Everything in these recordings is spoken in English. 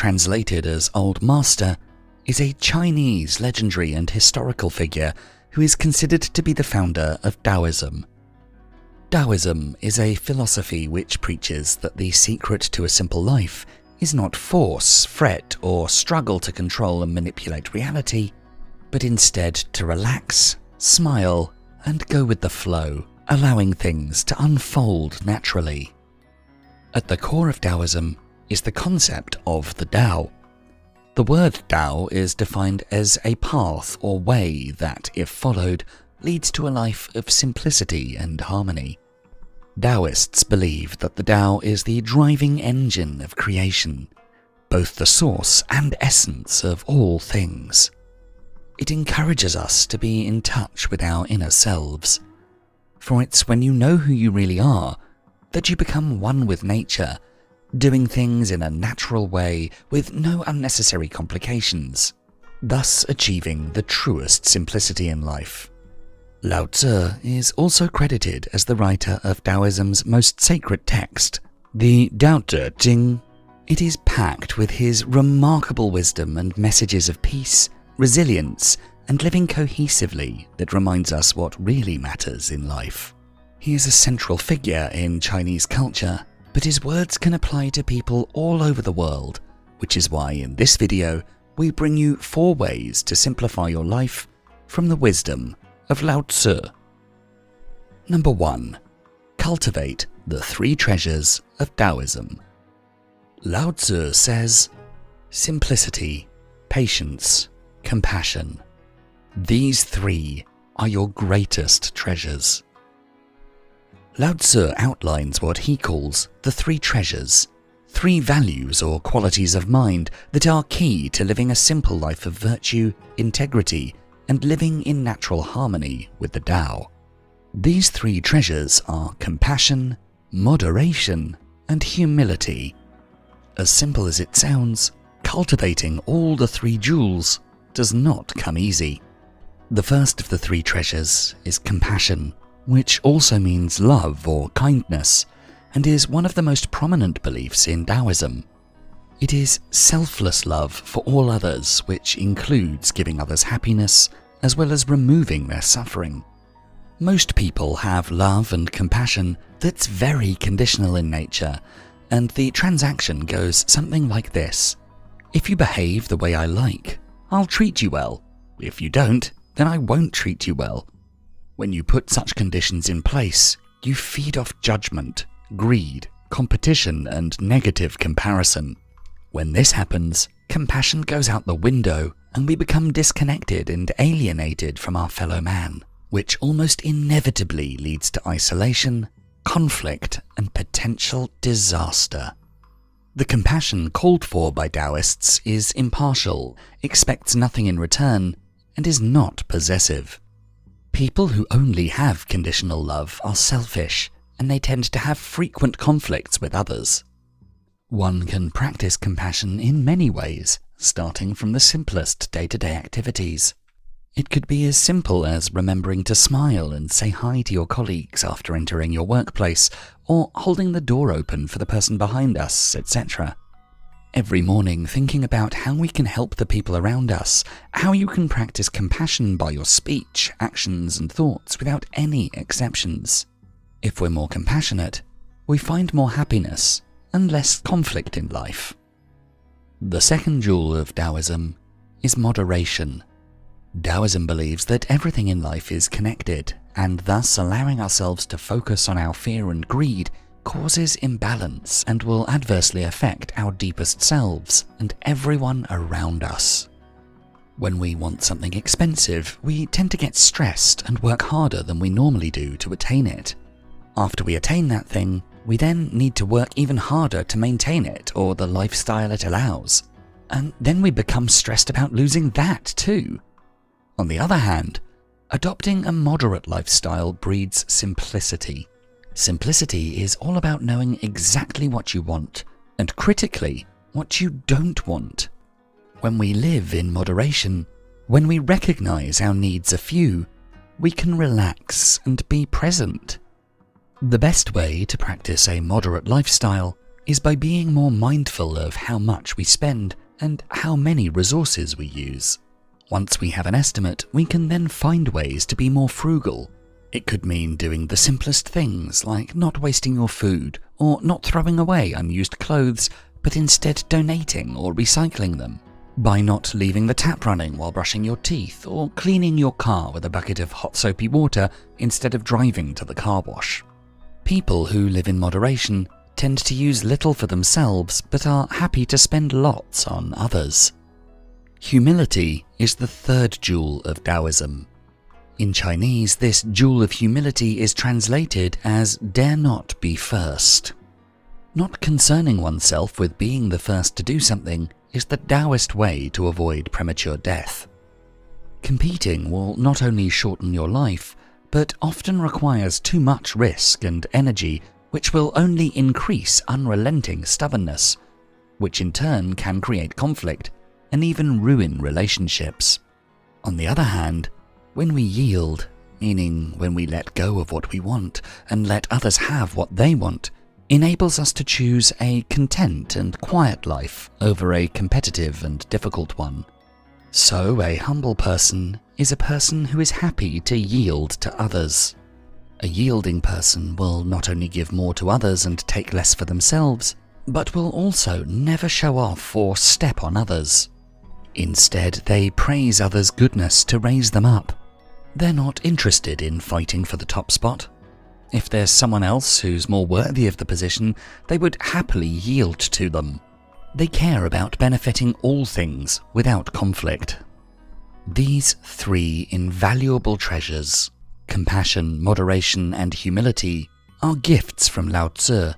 translated as Old Master, is a Chinese legendary and historical figure who is considered to be the founder of Taoism. Taoism is a philosophy which preaches that the secret to a simple life is not force, fret, or struggle to control and manipulate reality, but instead to relax, smile, and go with the flow, allowing things to unfold naturally. At the core of Taoism is the concept of the Tao. The word Tao is defined as a path or way that, if followed, leads to a life of simplicity and harmony. Taoists believe that the Tao is the driving engine of creation, both the source and essence of all things. It encourages us to be in touch with our inner selves, for it's when you know who you really are that you become one with nature, doing things in a natural way with no unnecessary complications, thus achieving the truest simplicity in life. Lao Tzu is also credited as the writer of Taoism's most sacred text, the Tao Te Ching. It is packed with his remarkable wisdom and messages of peace, resilience, and living cohesively that reminds us what really matters in life. He is a central figure in Chinese culture, but his words can apply to people all over the world, which is why in this video we bring you 4 ways to simplify your life from the wisdom of Lao Tzu. Number 1. Cultivate the 3 treasures of Taoism. Lao Tzu says, simplicity, patience, compassion. These 3 are your greatest treasures. Lao Tzu outlines what he calls the 3 treasures, 3 values or qualities of mind that are key to living a simple life of virtue, integrity, and living in natural harmony with the Tao. These 3 treasures are compassion, moderation, and humility. As simple as it sounds, cultivating all the 3 jewels does not come easy. The first of the 3 treasures is compassion, which also means love or kindness, and is one of the most prominent beliefs in Taoism. It is selfless love for all others, which includes giving others happiness, as well as removing their suffering. Most people have love and compassion that's very conditional in nature, and the transaction goes something like this. If you behave the way I like, I'll treat you well. If you don't, then I won't treat you well. When you put such conditions in place, you feed off judgment, greed, competition, and negative comparison. When this happens, compassion goes out the window and we become disconnected and alienated from our fellow man, which almost inevitably leads to isolation, conflict, and potential disaster. The compassion called for by Taoists is impartial, expects nothing in return, and is not possessive. People who only have conditional love are selfish, and they tend to have frequent conflicts with others. One can practice compassion in many ways, starting from the simplest day-to-day activities. It could be as simple as remembering to smile and say hi to your colleagues after entering your workplace, or holding the door open for the person behind us, etc. Every morning thinking about how we can help the people around us, how you can practice compassion by your speech, actions, and thoughts without any exceptions. If we're more compassionate, we find more happiness and less conflict in life. The second jewel of Taoism is moderation. Taoism believes that everything in life is connected, and thus allowing ourselves to focus on our fear and greed causes imbalance and will adversely affect our deepest selves and everyone around us. When we want something expensive, we tend to get stressed and work harder than we normally do to attain it. After we attain that thing, we then need to work even harder to maintain it or the lifestyle it allows. And then we become stressed about losing that too. On the other hand, adopting a moderate lifestyle breeds simplicity. Simplicity is all about knowing exactly what you want, and critically, what you don't want. When we live in moderation, when we recognize our needs are few, we can relax and be present. The best way to practice a moderate lifestyle is by being more mindful of how much we spend and how many resources we use. Once we have an estimate, we can then find ways to be more frugal. It could mean doing the simplest things, like not wasting your food, or not throwing away unused clothes, but instead donating or recycling them. By not leaving the tap running while brushing your teeth, or cleaning your car with a bucket of hot soapy water instead of driving to the car wash. People who live in moderation tend to use little for themselves, but are happy to spend lots on others. Humility is the third jewel of Taoism. In Chinese, this jewel of humility is translated as "dare not be first." Not concerning oneself with being the first to do something is the Taoist way to avoid premature death. Competing will not only shorten your life, but often requires too much risk and energy, which will only increase unrelenting stubbornness, which in turn can create conflict and even ruin relationships. On the other hand, when we yield, meaning when we let go of what we want and let others have what they want, enables us to choose a content and quiet life over a competitive and difficult one. So a humble person is a person who is happy to yield to others. A yielding person will not only give more to others and take less for themselves, but will also never show off or step on others. Instead, they praise others' goodness to raise them up. They're not interested in fighting for the top spot. If there's someone else who's more worthy of the position, they would happily yield to them. They care about benefiting all things without conflict. These three invaluable treasures, compassion, moderation, and humility, are gifts from Lao Tzu,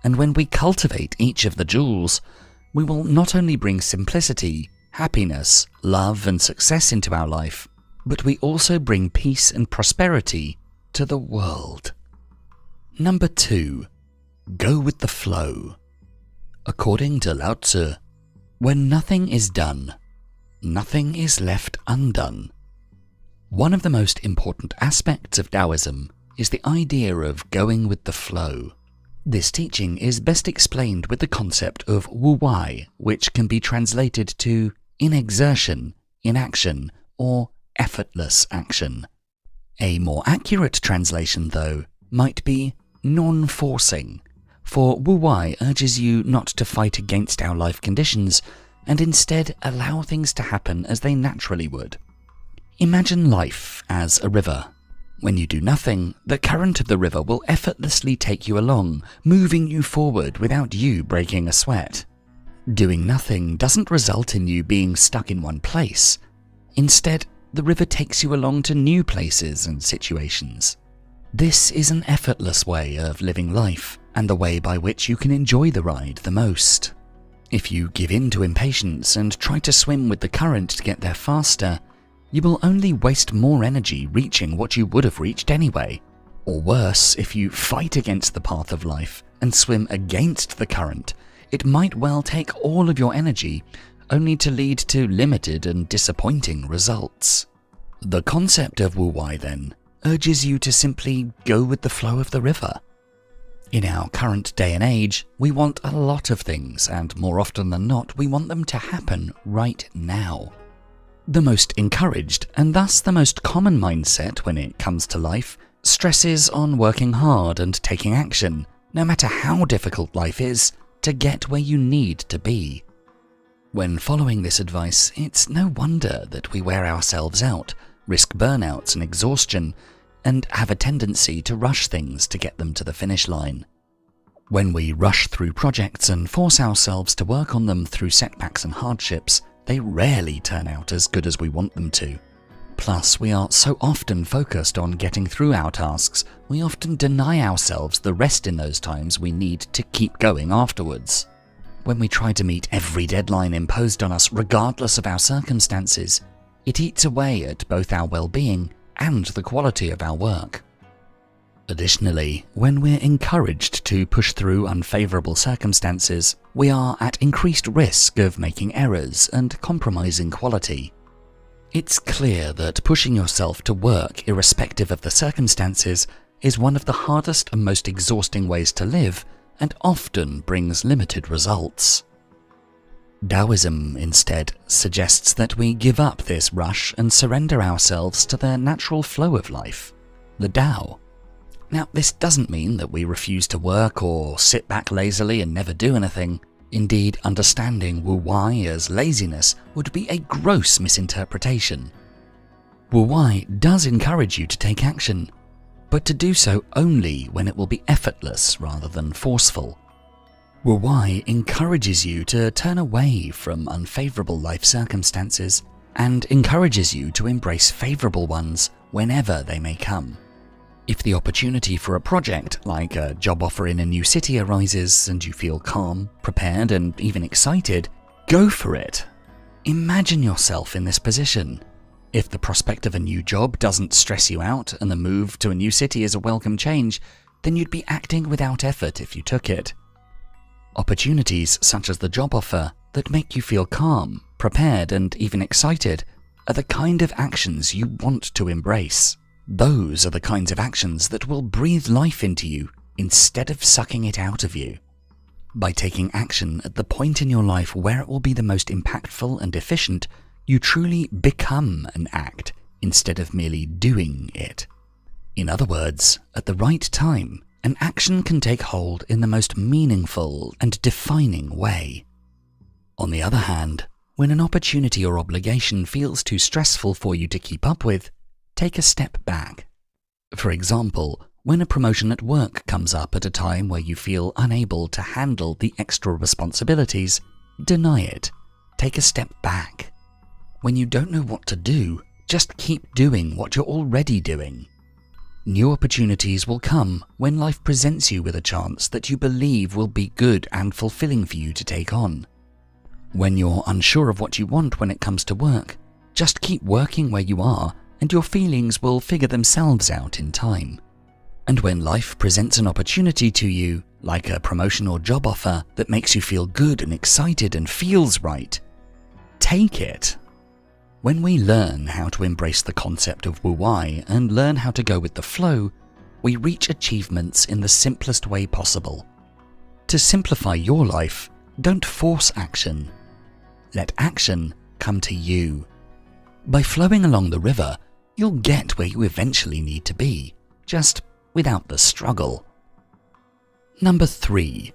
and when we cultivate each of the jewels, we will not only bring simplicity, happiness, love, and success into our life, but we also bring peace and prosperity to the world. Number 2. Go with the flow. According to Lao Tzu, when nothing is done, nothing is left undone. One of the most important aspects of Taoism is the idea of going with the flow. This teaching is best explained with the concept of wu wai, which can be translated to inexertion, inaction, or effortless action. A more accurate translation, though, might be non-forcing, for wu wai urges you not to fight against our life conditions and instead allow things to happen as they naturally would. Imagine life as a river. When you do nothing, the current of the river will effortlessly take you along, moving you forward without you breaking a sweat. Doing nothing doesn't result in you being stuck in one place. Instead, the river takes you along to new places and situations. This is an effortless way of living life, and the way by which you can enjoy the ride the most. If you give in to impatience and try to swim with the current to get there faster, you will only waste more energy reaching what you would have reached anyway. Or worse, if you fight against the path of life and swim against the current, it might well take all of your energy, only to lead to limited and disappointing results. The concept of wu wai, then, urges you to simply go with the flow of the river. In our current day and age, we want a lot of things, and more often than not, we want them to happen right now. The most encouraged, and thus the most common mindset when it comes to life, stresses on working hard and taking action, no matter how difficult life is, to get where you need to be. When following this advice, it's no wonder that we wear ourselves out, risk burnouts and exhaustion, and have a tendency to rush things to get them to the finish line. When we rush through projects and force ourselves to work on them through setbacks and hardships, they rarely turn out as good as we want them to. Plus, we are so often focused on getting through our tasks, we often deny ourselves the rest in those times we need to keep going afterwards. When we try to meet every deadline imposed on us regardless of our circumstances, it eats away at both our well-being and the quality of our work. Additionally, when we're encouraged to push through unfavorable circumstances, we are at increased risk of making errors and compromising quality. It's clear that pushing yourself to work irrespective of the circumstances is one of the hardest and most exhausting ways to live, and often brings limited results. Taoism, instead, suggests that we give up this rush and surrender ourselves to the natural flow of life, the Tao. Now, this doesn't mean that we refuse to work or sit back lazily and never do anything. Indeed, understanding Wu Wai as laziness would be a gross misinterpretation. Wu Wai does encourage you to take action, but to do so only when it will be effortless rather than forceful. Wu Wai encourages you to turn away from unfavorable life circumstances and encourages you to embrace favorable ones whenever they may come. If the opportunity for a project, like a job offer in a new city, arises and you feel calm, prepared, and even excited, go for it. Imagine yourself in this position. If the prospect of a new job doesn't stress you out and the move to a new city is a welcome change, then you'd be acting without effort if you took it. Opportunities such as the job offer that make you feel calm, prepared, and even excited are the kind of actions you want to embrace. Those are the kinds of actions that will breathe life into you instead of sucking it out of you. By taking action at the point in your life where it will be the most impactful and efficient, you truly become an act instead of merely doing it. In other words, at the right time, an action can take hold in the most meaningful and defining way. On the other hand, when an opportunity or obligation feels too stressful for you to keep up with, take a step back. For example, when a promotion at work comes up at a time where you feel unable to handle the extra responsibilities, deny it. Take a step back. When you don't know what to do, just keep doing what you're already doing. New opportunities will come when life presents you with a chance that you believe will be good and fulfilling for you to take on. When you're unsure of what you want when it comes to work, just keep working where you are and your feelings will figure themselves out in time. And when life presents an opportunity to you, like a promotion or job offer that makes you feel good and excited and feels right, take it. When we learn how to embrace the concept of Wu Wai and learn how to go with the flow, we reach achievements in the simplest way possible. To simplify your life, don't force action. Let action come to you. By flowing along the river, you'll get where you eventually need to be, just without the struggle. Number 3.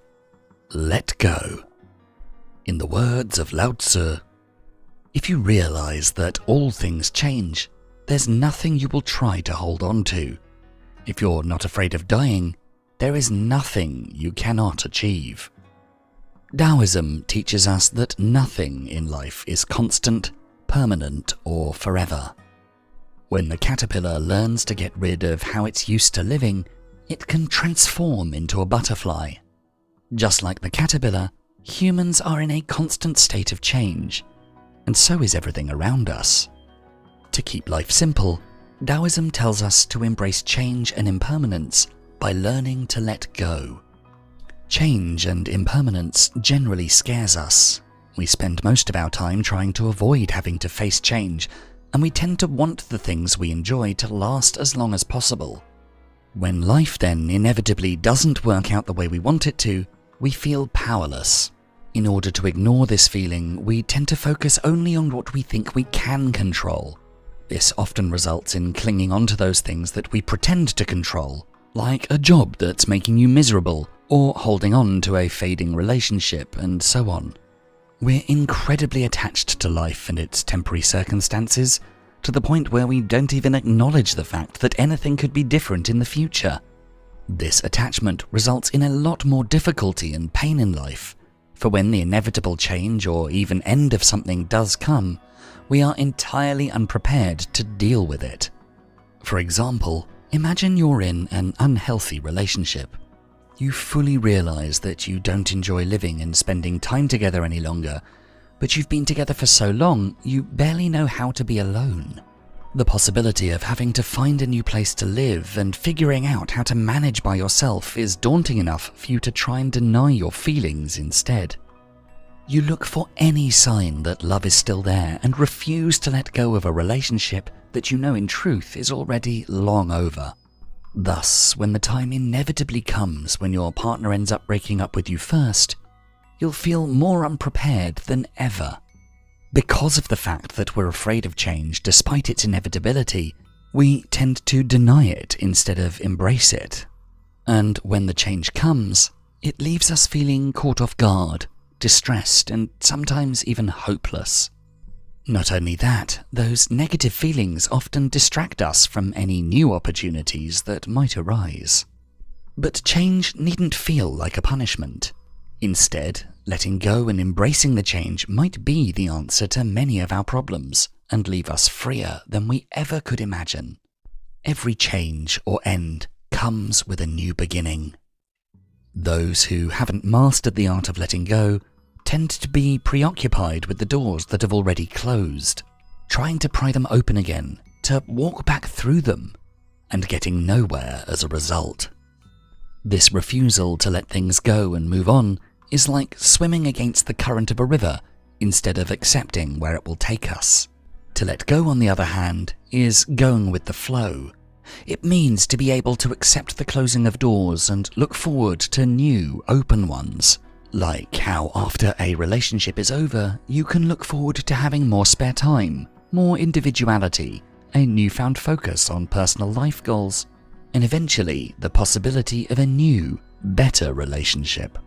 Let go. In the words of Lao Tzu, if you realize that all things change, there's nothing you will try to hold on to. If you're not afraid of dying, there is nothing you cannot achieve. Taoism teaches us that nothing in life is constant, permanent, or forever. When the caterpillar learns to get rid of how it's used to living, it can transform into a butterfly. Just like the caterpillar, humans are in a constant state of change, and so is everything around us. To keep life simple, Taoism tells us to embrace change and impermanence by learning to let go. Change and impermanence generally scares us. We spend most of our time trying to avoid having to face change, and we tend to want the things we enjoy to last as long as possible. When life then inevitably doesn't work out the way we want it to, we feel powerless. In order to ignore this feeling, we tend to focus only on what we think we can control. This often results in clinging on to those things that we pretend to control, like a job that's making you miserable, or holding on to a fading relationship, and so on. We're incredibly attached to life and its temporary circumstances, to the point where we don't even acknowledge the fact that anything could be different in the future. This attachment results in a lot more difficulty and pain in life, for when the inevitable change or even end of something does come, we are entirely unprepared to deal with it. For example, imagine you're in an unhealthy relationship. You fully realize that you don't enjoy living and spending time together any longer, but you've been together for so long, you barely know how to be alone. The possibility of having to find a new place to live and figuring out how to manage by yourself is daunting enough for you to try and deny your feelings instead. You look for any sign that love is still there and refuse to let go of a relationship that you know in truth is already long over. Thus, when the time inevitably comes when your partner ends up breaking up with you first, you'll feel more unprepared than ever. Because of the fact that we're afraid of change despite its inevitability, we tend to deny it instead of embrace it. And when the change comes, it leaves us feeling caught off guard, distressed, and sometimes even hopeless. Not only that, those negative feelings often distract us from any new opportunities that might arise. But change needn't feel like a punishment. Instead, letting go and embracing the change might be the answer to many of our problems and leave us freer than we ever could imagine. Every change or end comes with a new beginning. Those who haven't mastered the art of letting go tend to be preoccupied with the doors that have already closed, trying to pry them open again, to walk back through them, and getting nowhere as a result. This refusal to let things go and move on is like swimming against the current of a river instead of accepting where it will take us. To let go, on the other hand, is going with the flow. It means to be able to accept the closing of doors and look forward to new, open ones. Like how after a relationship is over, you can look forward to having more spare time, more individuality, a newfound focus on personal life goals, and eventually the possibility of a new, better relationship.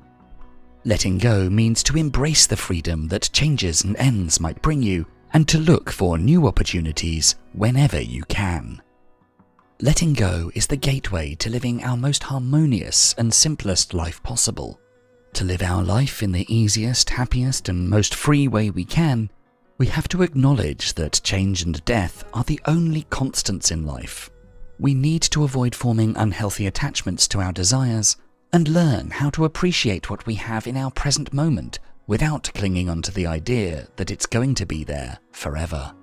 Letting go means to embrace the freedom that changes and ends might bring you, and to look for new opportunities whenever you can. Letting go is the gateway to living our most harmonious and simplest life possible. To live our life in the easiest, happiest, and most free way we can, we have to acknowledge that change and death are the only constants in life. We need to avoid forming unhealthy attachments to our desires and learn how to appreciate what we have in our present moment without clinging onto the idea that it's going to be there forever.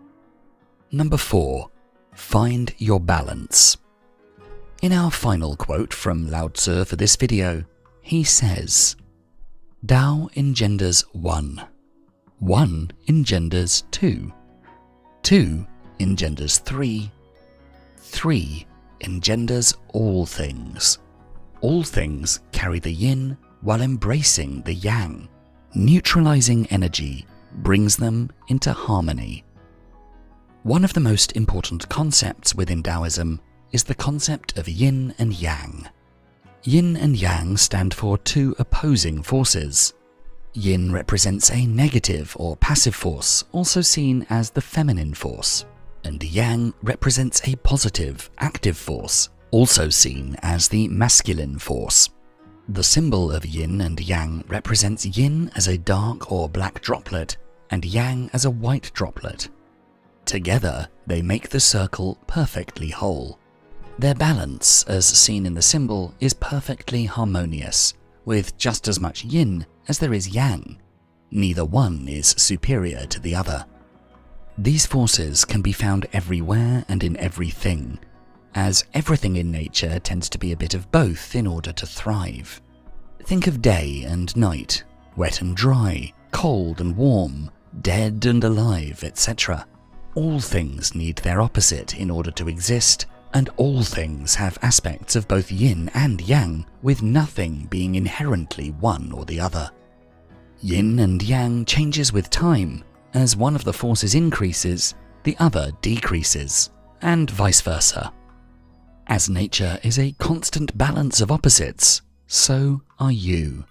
Number 4. Find your balance. In our final quote from Lao Tzu for this video, he says, Tao engenders one. One engenders two. Two engenders three. Three engenders all things. All things carry the yin while embracing the yang. Neutralizing energy brings them into harmony. One of the most important concepts within Taoism is the concept of yin and yang. Yin and yang stand for two opposing forces. Yin represents a negative or passive force, also seen as the feminine force, and yang represents a positive, active force, also seen as the masculine force. The symbol of yin and yang represents yin as a dark or black droplet and yang as a white droplet. Together, they make the circle perfectly whole. Their balance, as seen in the symbol, is perfectly harmonious, with just as much yin as there is yang. Neither one is superior to the other. These forces can be found everywhere and in everything, as everything in nature tends to be a bit of both in order to thrive. Think of day and night, wet and dry, cold and warm, dead and alive, etc. All things need their opposite in order to exist, and all things have aspects of both yin and yang, with nothing being inherently one or the other. Yin and yang changes with time. As one of the forces increases, the other decreases, and vice versa. As nature is a constant balance of opposites, so are you.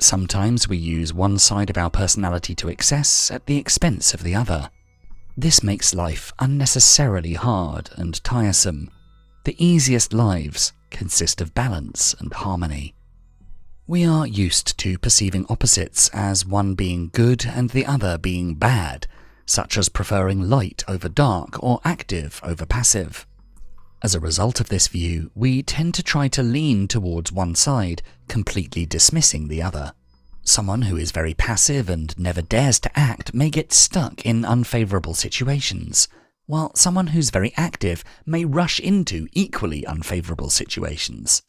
Sometimes we use one side of our personality to excess at the expense of the other. This makes life unnecessarily hard and tiresome. The easiest lives consist of balance and harmony. We are used to perceiving opposites as one being good and the other being bad, such as preferring light over dark or active over passive. As a result of this view, we tend to try to lean towards one side, completely dismissing the other. Someone who is very passive and never dares to act may get stuck in unfavorable situations, while someone who's very active may rush into equally unfavorable situations.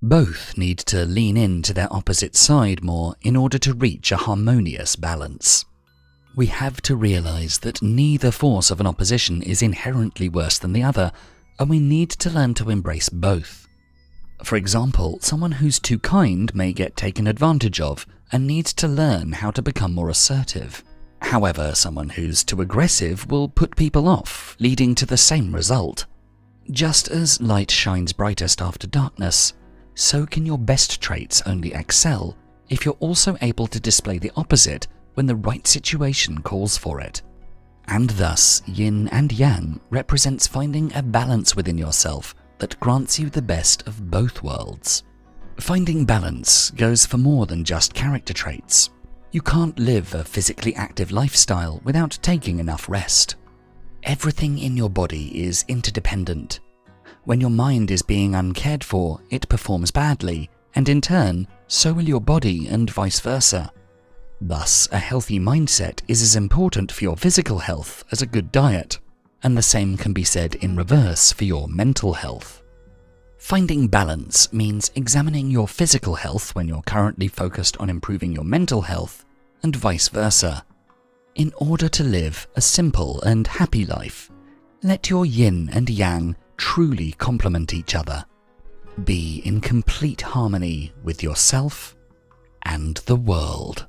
Both need to lean into their opposite side more in order to reach a harmonious balance. We have to realize that neither force of an opposition is inherently worse than the other, and we need to learn to embrace both, For example, someone who's too kind may get taken advantage of and needs to learn how to become more assertive. However, someone who's too aggressive will put people off, leading to the same result. Just as light shines brightest after darkness, so can your best traits only excel if you're also able to display the opposite when the right situation calls for it. And thus, yin and yang represents finding a balance within yourself that grants you the best of both worlds. Finding balance goes for more than just character traits. You can't live a physically active lifestyle without taking enough rest. Everything in your body is interdependent. When your mind is being uncared for, it performs badly, and in turn, so will your body and vice versa. Thus, a healthy mindset is as important for your physical health as a good diet, and the same can be said in reverse for your mental health. Finding balance means examining your physical health when you're currently focused on improving your mental health, and vice versa. In order to live a simple and happy life, let your yin and yang truly complement each other. Be in complete harmony with yourself and the world.